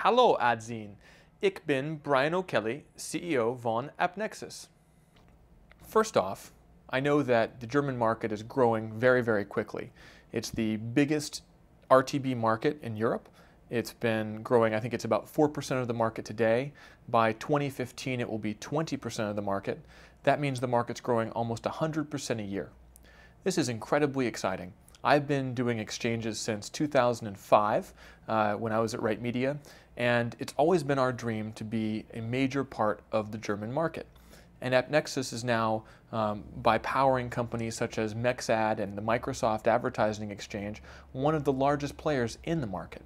Hallo Adzine, ich bin Brian O'Kelly, CEO von AppNexus. First off, I know that the German market is growing very, very quickly. It's the biggest RTB market in Europe. It's been growing, I think it's about 4% of the market today. By 2015, it will be 20% of the market. That means the market's growing almost 100% a year. This is incredibly exciting. I've been doing exchanges since 2005 when I was at Right Media, and it's always been our dream to be a major part of the German market. And AppNexus is now, by powering companies such as Mexad and the Microsoft Advertising Exchange, one of the largest players in the market.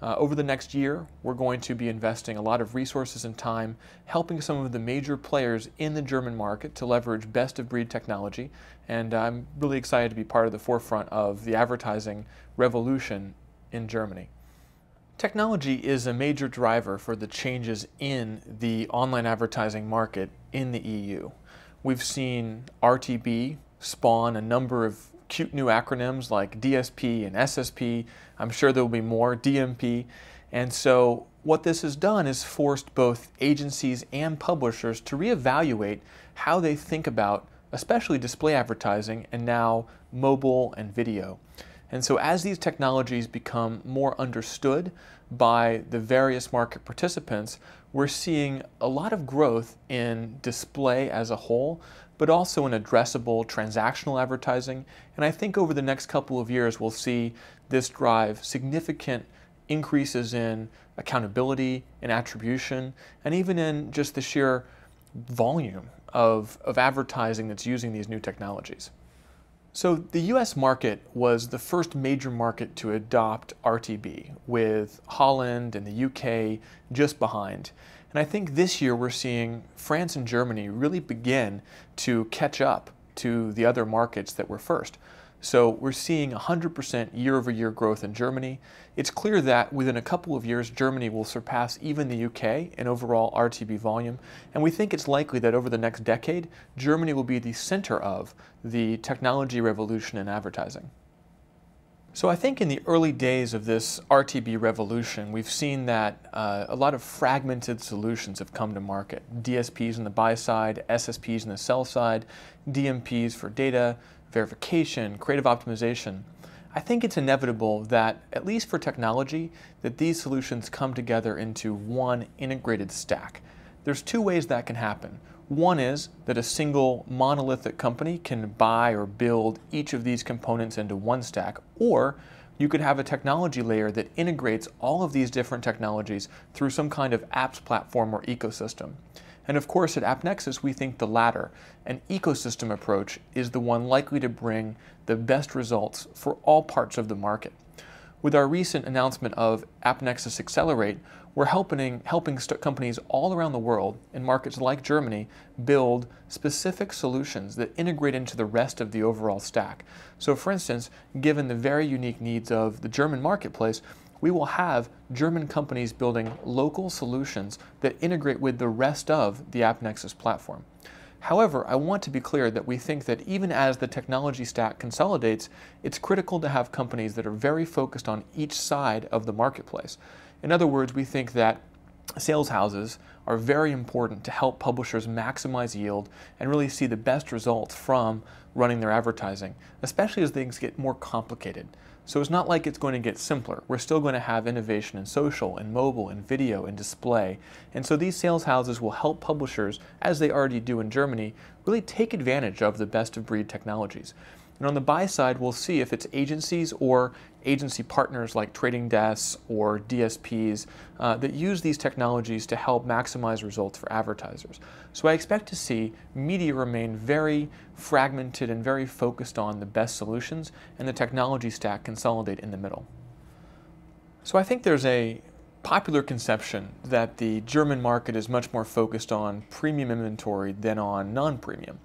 Over the next year, we're going to be investing a lot of resources and time helping some of the major players in the German market to leverage best-of-breed technology, and I'm really excited to be part of the forefront of the advertising revolution in Germany. Technology is a major driver for the changes in the online advertising market in the EU. We've seen RTB spawn a number of cute new acronyms like DSP and SSP. I'm sure there will be more, DMP. And so what this has done is forced both agencies and publishers to reevaluate how they think about especially display advertising and now mobile and video. And so as these technologies become more understood by the various market participants, we're seeing a lot of growth in display as a whole, but also in addressable transactional advertising. And I think over the next couple of years, we'll see this drive significant increases in accountability and attribution, and even in just the sheer volume of advertising that's using these new technologies. So the US market was the first major market to adopt RTB, with Holland and the UK just behind. And I think this year we're seeing France and Germany really begin to catch up to the other markets that were first. So we're seeing 100% year-over-year growth in Germany. It's clear that within a couple of years, Germany will surpass even the UK in overall RTB volume. And we think it's likely that over the next decade, Germany will be the center of the technology revolution in advertising. So I think in the early days of this RTB revolution, we've seen that a lot of fragmented solutions have come to market. DSPs on the buy side, SSPs on the sell side, DMPs for data, verification, creative optimization. I think it's inevitable that, at least for technology, that these solutions come together into one integrated stack. There's two ways that can happen. One is that a single monolithic company can buy or build each of these components into one stack, or you could have a technology layer that integrates all of these different technologies through some kind of apps platform or ecosystem. And of course, at AppNexus, we think the latter, an ecosystem approach, is the one likely to bring the best results for all parts of the market. With our recent announcement of AppNexus Accelerate, we're helping companies all around the world in markets like Germany build specific solutions that integrate into the rest of the overall stack. So for instance, given the very unique needs of the German marketplace, we will have German companies building local solutions that integrate with the rest of the AppNexus platform. However, I want to be clear that we think that even as the technology stack consolidates, it's critical to have companies that are very focused on each side of the marketplace. In other words, we think that sales houses are very important to help publishers maximize yield and really see the best results from running their advertising, especially as things get more complicated. So it's not like it's going to get simpler. We're still going to have innovation in social and mobile and video and display. And so these sales houses will help publishers, as they already do in Germany, really take advantage of the best-of-breed technologies. And on the buy side, we'll see if it's agencies or agency partners like trading desks or DSPs that use these technologies to help maximize results for advertisers. So I expect to see media remain very fragmented and very focused on the best solutions, and the technology stack consolidate in the middle. So I think there's a popular conception that the German market is much more focused on premium inventory than on non-premium.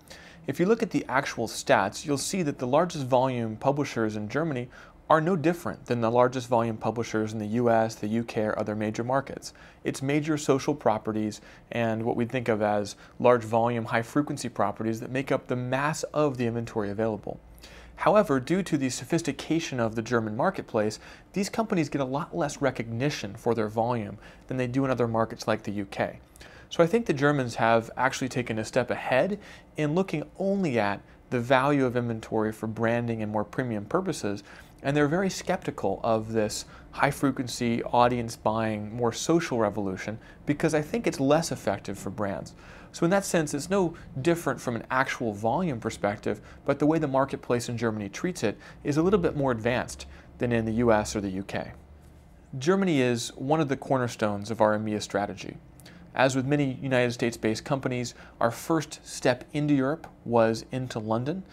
If you look at the actual stats, you'll see that the largest volume publishers in Germany are no different than the largest volume publishers in the US, the UK, or other major markets. It's major social properties and what we think of as large volume, high frequency properties that make up the mass of the inventory available. However, due to the sophistication of the German marketplace, these companies get a lot less recognition for their volume than they do in other markets like the UK. So I think the Germans have actually taken a step ahead in looking only at the value of inventory for branding and more premium purposes, and they're very skeptical of this high-frequency audience buying, more social revolution, because I think it's less effective for brands. So in that sense, it's no different from an actual volume perspective, but the way the marketplace in Germany treats it is a little bit more advanced than in the US or the UK. Germany is one of the cornerstones of our EMEA strategy. As with many United States-based companies, our first step into Europe was into London.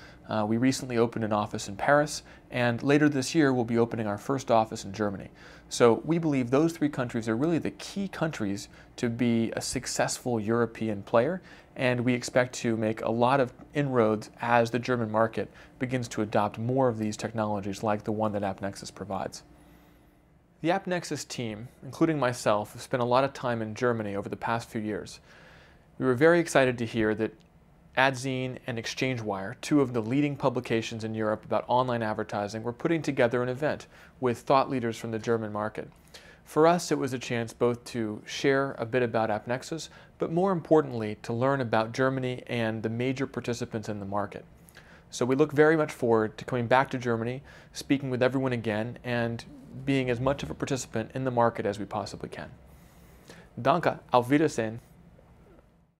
We recently opened an office in Paris, and later this year we'll be opening our first office in Germany. So we believe those three countries are really the key countries to be a successful European player, and we expect to make a lot of inroads as the German market begins to adopt more of these technologies like the one that AppNexus provides. The AppNexus team, including myself, have spent a lot of time in Germany over the past few years. We were very excited to hear that Adzine and ExchangeWire, two of the leading publications in Europe about online advertising, were putting together an event with thought leaders from the German market. For us, it was a chance both to share a bit about AppNexus, but more importantly, to learn about Germany and the major participants in the market. So we look very much forward to coming back to Germany, speaking with everyone again, and being as much of a participant in the market as we possibly can. Danke, auf Wiedersehen.